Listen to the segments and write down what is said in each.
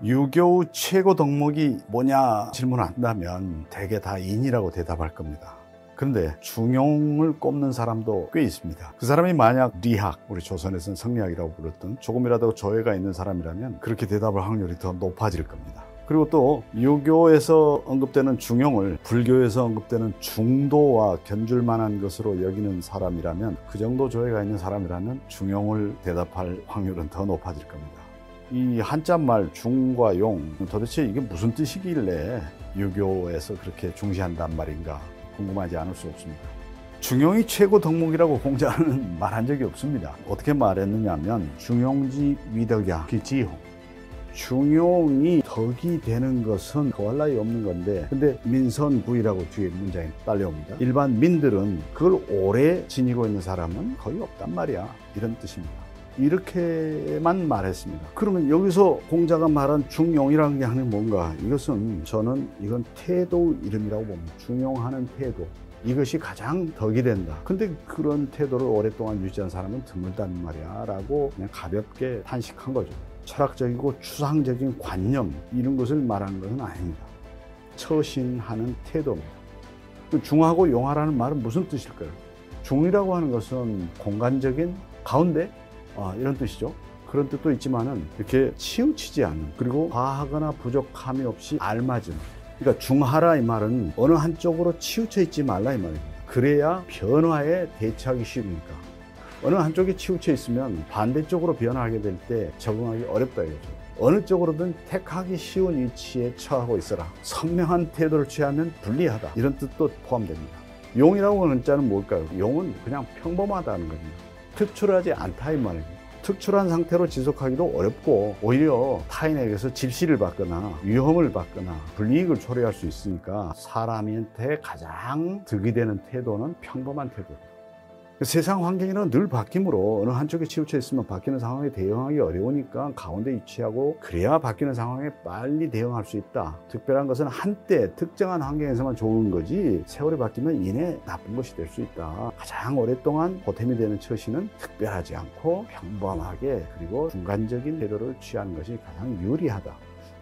유교 최고 덕목이 뭐냐 질문한다면 대개 다 인이라고 대답할 겁니다. 그런데 중용을 꼽는 사람도 꽤 있습니다. 그 사람이 만약 리학, 우리 조선에서는 성리학이라고 불렀던 조금이라도 조예가 있는 사람이라면 그렇게 대답할 확률이 더 높아질 겁니다. 그리고 또 유교에서 언급되는 중용을 불교에서 언급되는 중도와 견줄 만한 것으로 여기는 사람이라면, 그 정도 조예가 있는 사람이라면 중용을 대답할 확률은 더 높아질 겁니다. 이 한자말 중과 용, 도대체 이게 무슨 뜻이길래 유교에서 그렇게 중시한단 말인가 궁금하지 않을 수 없습니다. 중용이 최고 덕목이라고 공자는 말한 적이 없습니다. 어떻게 말했느냐면 중용지 위덕야 기지홍, 중용이 덕이 되는 것은 더할 나위 없는 건데, 근데 민선구이라고 뒤에 문장이 딸려옵니다. 일반 민들은 그걸 오래 지니고 있는 사람은 거의 없단 말이야, 이런 뜻입니다. 이렇게만 말했습니다. 그러면 여기서 공자가 말한 중용이라는 게 하는 뭔가, 저는 이건 태도 이름이라고 봅니다. 중용하는 태도, 이것이 가장 덕이 된다. 근데 그런 태도를 오랫동안 유지한 사람은 드물단 말이야 라고 그냥 가볍게 탄식한 거죠. 철학적이고 추상적인 관념, 이런 것을 말하는 것은 아닙니다. 처신하는 태도입니다. 중하고 용하라는 말은 무슨 뜻일까요? 중이라고 하는 것은 공간적인 가운데, 이런 뜻이죠. 그런 뜻도 있지만은 이렇게 치우치지 않는, 그리고 과하거나 부족함이 없이 알맞은, 그러니까 중하라 이 말은 어느 한쪽으로 치우쳐 있지 말라 이 말입니다. 그래야 변화에 대처하기 쉬우니까. 어느 한쪽에 치우쳐 있으면 반대쪽으로 변화하게 될 때 적응하기 어렵다 이거죠. 어느 쪽으로든 택하기 쉬운 위치에 처하고 있어라. 선명한 태도를 취하면 불리하다, 이런 뜻도 포함됩니다. 용이라고 하는 자는 뭘까요? 용은 그냥 평범하다는 겁니다. 특출하지 않다 이 말입니다. 특출한 상태로 지속하기도 어렵고 오히려 타인에게서 질시를 받거나 위험을 받거나 불이익을 초래할 수 있으니까 사람한테 가장 득이 되는 태도는 평범한 태도입니다. 세상 환경이는 늘 바뀌므로 어느 한쪽에 치우쳐 있으면 바뀌는 상황에 대응하기 어려우니까 가운데 위치하고, 그래야 바뀌는 상황에 빨리 대응할 수 있다. 특별한 것은 한때 특정한 환경에서만 좋은 거지 세월이 바뀌면 이내 나쁜 것이 될 수 있다. 가장 오랫동안 보탬이 되는 처신은 특별하지 않고 평범하게, 그리고 중간적인 태도를 취하는 것이 가장 유리하다.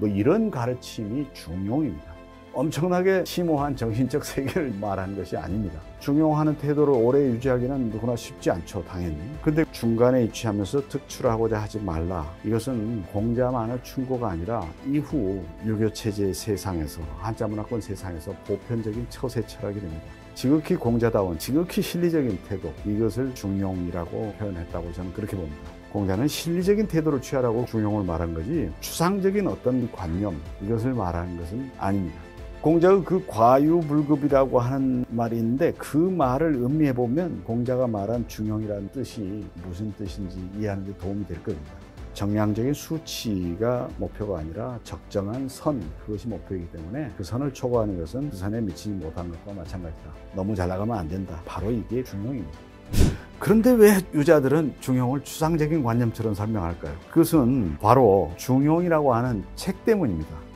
이런 가르침이 중용입니다. 엄청나게 심오한 정신적 세계를 말하는 것이 아닙니다. 중용하는 태도를 오래 유지하기는 누구나 쉽지 않죠, 당연히. 근데 중간에 위치하면서 특출하고자 하지 말라. 이것은 공자만의 충고가 아니라 이후 유교체제의 세상에서, 한자문화권 세상에서 보편적인 처세 철학이 됩니다. 지극히 공자다운, 지극히 실리적인 태도, 이것을 중용이라고 표현했다고 저는 그렇게 봅니다. 공자는 실리적인 태도를 취하라고 중용을 말한 거지 추상적인 어떤 관념, 이것을 말하는 것은 아닙니다. 공자의 그 과유불급이라고 하는 말이 있는데, 그 말을 음미해 보면 공자가 말한 중용이라는 뜻이 무슨 뜻인지 이해하는 데 도움이 될 겁니다. 정량적인 수치가 목표가 아니라 적정한 선, 그것이 목표이기 때문에 그 선을 초과하는 것은 그 선에 미치지 못한 것과 마찬가지다. 너무 잘 나가면 안 된다. 바로 이게 중용입니다. 그런데 왜 유자들은 중용을 추상적인 관념처럼 설명할까요? 그것은 바로 중용이라고 하는 책 때문입니다.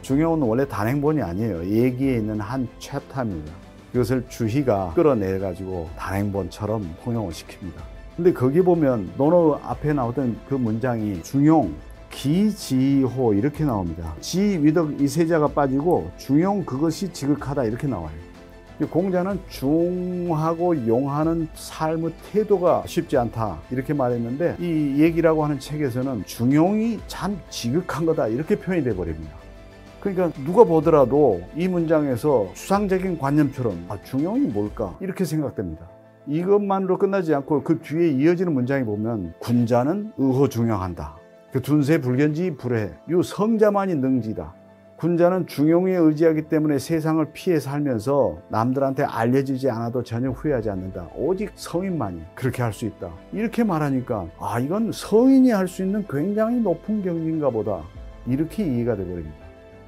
중용은 원래 단행본이 아니에요. 얘기에 있는 한 챕터입니다. 이것을 주희가 끌어내가지고 단행본처럼 통용을 시킵니다. 근데 거기 보면 논어 앞에 나오던 그 문장이 중용, 기지호 이렇게 나옵니다. 지, 위덕 이 세 자가 빠지고 중용 그것이 지극하다 이렇게 나와요. 공자는 중하고 용하는 삶의 태도가 쉽지 않다 이렇게 말했는데, 이 얘기라고 하는 책에서는 중용이 참 지극한 거다 이렇게 표현이 돼버립니다. 그러니까 누가 보더라도 이 문장에서 추상적인 관념처럼 중용이 뭘까 이렇게 생각됩니다. 이것만으로 끝나지 않고 그 뒤에 이어지는 문장에 보면 군자는 의호중용한다. 그 둔세 불견지 불해. 이 성자만이 능지다. 군자는 중용에 의지하기 때문에 세상을 피해 살면서 남들한테 알려지지 않아도 전혀 후회하지 않는다. 오직 성인만이 그렇게 할 수 있다. 이렇게 말하니까 이건 성인이 할 수 있는 굉장히 높은 경지인가 보다. 이렇게 이해가 되버립니다.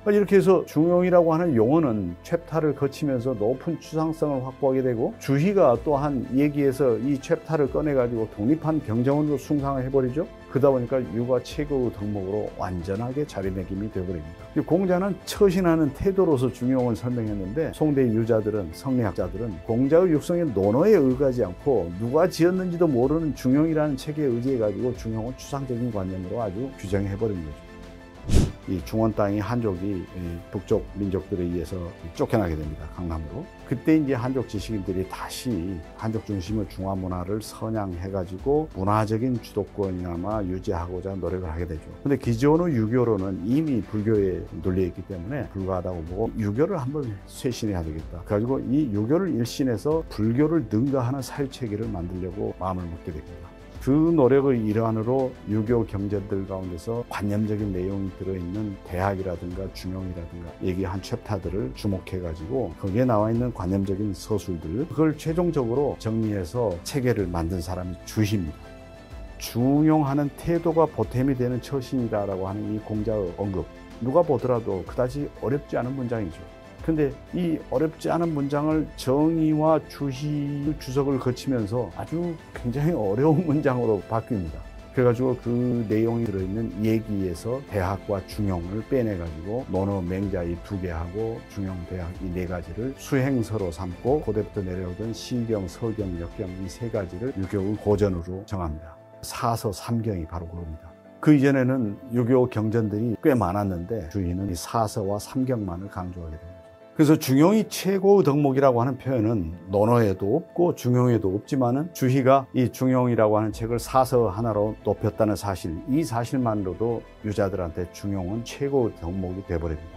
이렇게 해서 중용이라고 하는 용어는 챕터를 거치면서 높은 추상성을 확보하게 되고, 주희가 또한 얘기에서 이 챕터를 꺼내가지고 독립한 경전으로 숭상을 해버리죠. 그러다 보니까 유가 최고의 덕목으로 완전하게 자리매김이 되어버립니다. 공자는 처신하는 태도로서 중용을 설명했는데, 송대 유자들은, 성리학자들은 공자의 육성의 논어에 의하지 않고 누가 지었는지도 모르는 중용이라는 책에 의지해가지고 중용을 추상적인 관념으로 아주 규정해버린 거죠. 이 중원 땅이 한족이 북쪽 민족들에 의해서 쫓겨나게 됩니다. 강남으로. 그때 이제 한족 지식인들이 다시 한족 중심의 중화 문화를 선양해가지고 문화적인 주도권이나마 유지하고자 노력을 하게 되죠. 근데 기존의 유교로는 이미 불교에 눌려있기 때문에 불가하다고 보고 유교를 한번 쇄신해야 되겠다. 그래가지고 이 유교를 일신해서 불교를 능가하는 사회체계를 만들려고 마음을 먹게 됩니다. 그 노력의 일환으로 유교 경전들 가운데서 관념적인 내용이 들어있는 대학이라든가 중용이라든가 얘기한 챕터들을 주목해가지고 거기에 나와 있는 관념적인 서술들 그걸 최종적으로 정리해서 체계를 만든 사람이 주희입니다. 중용하는 태도가 보탬이 되는 처신이다라고 하는 이 공자의 언급 누가 보더라도 그다지 어렵지 않은 문장이죠. 근데 이 어렵지 않은 문장을 정의와 주희 주석을 거치면서 아주 굉장히 어려운 문장으로 바뀝니다. 그래가지고 그 내용이 들어있는 얘기에서 대학과 중용을 빼내가지고 논어, 맹자 이 2개 하고 중용, 대학 이 4가지를 수행서로 삼고 고대부터 내려오던 시경, 서경, 역경 이 3가지를 유교의 고전으로 정합니다. 사서, 삼경이 바로 그겁니다. 그 이전에는 유교 경전들이 꽤 많았는데 주희는 이 사서와 삼경만을 강조하게 됩니다. 그래서 중용이 최고의 덕목이라고 하는 표현은 논어에도 없고 중용에도 없지만은 주희가 이 중용이라고 하는 책을 사서 하나로 높였다는 사실, 이 사실만으로도 유자들한테 중용은 최고의 덕목이 되어버립니다.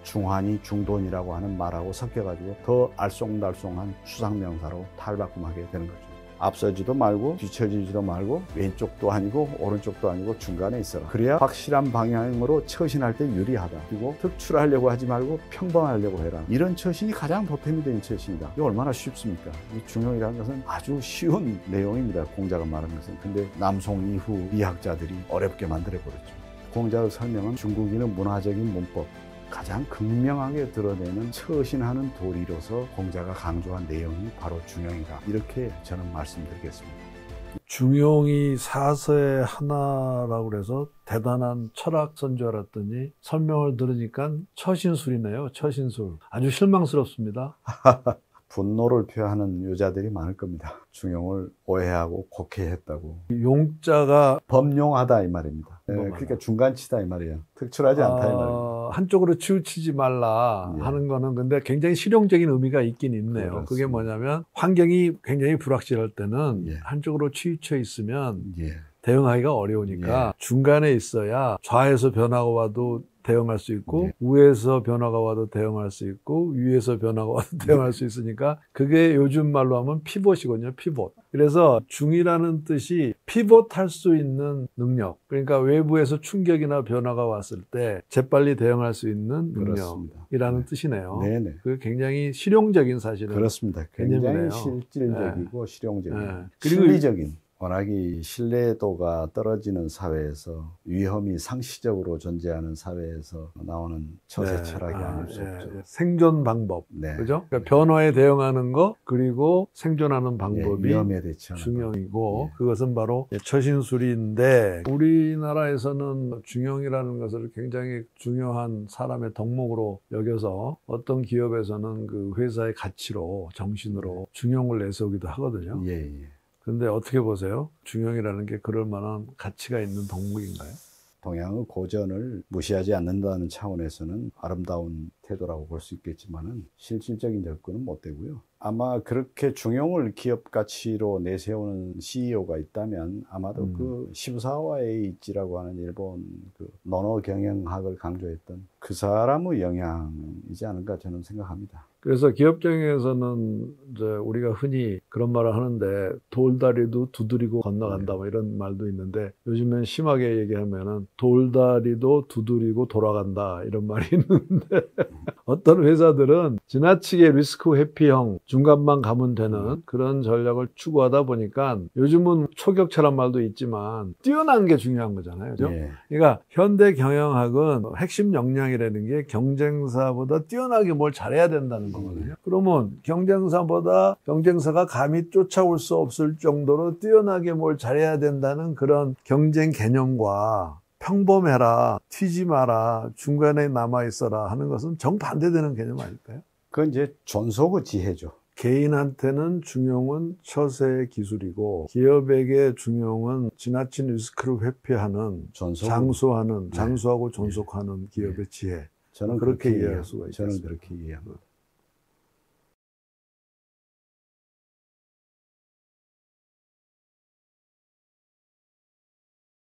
중환이 중돈이라고 하는 말하고 섞여가지고 더 알쏭달쏭한 수상명사로 탈바꿈하게 되는 거죠. 앞서지도 말고 뒤처지지도 말고 왼쪽도 아니고 오른쪽도 아니고 중간에 있어라. 그래야 확실한 방향으로 처신할 때 유리하다. 그리고 특출하려고 하지 말고 평범하려고 해라. 이런 처신이 가장 보탬이 되는 처신이다. 이게 얼마나 쉽습니까? 이 중용이라는 것은 아주 쉬운 내용입니다. 공자가 말한 것은. 근데 남송 이후 미학자들이 어렵게 만들어버렸죠. 공자의 설명은 중국인의 문화적인 문법 가장 극명하게 드러내는 처신하는 도리로서 공자가 강조한 내용이 바로 중용이다. 이렇게 저는 말씀드리겠습니다. 중용이 사서의 하나라고 그래서 대단한 철학서인 줄 알았더니 설명을 들으니까 처신술이네요. 처신술. 아주 실망스럽습니다. 분노를 표하는 유자들이 많을 겁니다. 중용을 오해하고 곡해했다고. 용자가 범용하다 이 말입니다. 그러니까 중간치다 이 말이에요. 특출하지 않다 이 말입니다. 한쪽으로 치우치지 말라 하는 거는 근데 굉장히 실용적인 의미가 있긴 있네요. 그렇습니다. 그게 뭐냐면 환경이 굉장히 불확실할 때는 한쪽으로 치우쳐 있으면 대응하기가 어려우니까 중간에 있어야 좌에서 변화가 와도 대응할 수 있고 우에서 변화가 와도 대응할 수 있고 위에서 변화가 와도 대응할 수 있으니까 그게 요즘 말로 하면 피봇이거든요. 피봇. 그래서 중이라는 뜻이 피봇할 수 있는 능력. 그러니까 외부에서 충격이나 변화가 왔을 때 재빨리 대응할 수 있는 능력이라는 뜻이네요. 네네. 그게 굉장히 실용적인 사실은 그렇습니다. 굉장히 개념이네요. 실질적이고 실용적인, 그리고 실리적인. 워낙이 신뢰도가 떨어지는 사회에서 위험이 상시적으로 존재하는 사회에서 나오는 처세 철학이 아닐 수 없죠. 생존 방법, 그죠? 그러니까 변화에 대응하는 거 그리고 생존하는 방법이 위험에 대처하는 중용이고 그것은 바로 처신술인데 우리나라에서는 중용이라는 것을 굉장히 중요한 사람의 덕목으로 여겨서 어떤 기업에서는 그 회사의 가치로 정신으로 중용을 내세우기도 하거든요. 근데 어떻게 보세요? 중용이라는 게 그럴 만한 가치가 있는 덕목인가요? 동양의 고전을 무시하지 않는다는 차원에서는 아름다운 태도라고 볼 수 있겠지만은 실질적인 접근은 못 되고요. 아마 그렇게 중용을 기업 가치로 내세우는 CEO가 있다면 아마도 그 시부사와 에이이치라고 하는 일본 그 논어 경영학을 강조했던 그 사람의 영향이지 않을까 저는 생각합니다. 그래서 기업경영에서는 이제 우리가 흔히 그런 말을 하는데 돌다리도 두드리고 건너간다 뭐 이런 말도 있는데 요즘엔 심하게 얘기하면은 돌다리도 두드리고 돌아간다 이런 말이 있는데 어떤 회사들은 지나치게 리스크 회피형 중간만 가면 되는 그런 전략을 추구하다 보니까 요즘은 초격차란 말도 있지만 뛰어난 게 중요한 거잖아요. 그죠? 그러니까 현대 경영학은 핵심 역량이라는 게 경쟁사보다 뛰어나게 뭘 잘해야 된다는 거거든요. 그러면 경쟁사가 감히 쫓아올 수 없을 정도로 뛰어나게 뭘 잘해야 된다는 그런 경쟁 개념과 평범해라, 튀지 마라, 중간에 남아있어라 하는 것은 정반대되는 개념 아닐까요? 그건 이제 존속의 지혜죠. 개인한테는 중용은 처세의 기술이고 기업에게 중용은 지나친 리스크를 회피하는 장수하고 존속하는 기업의 지혜. 저는 그렇게 이해할 수가 있습니다. 저는 그렇게 이해합니다.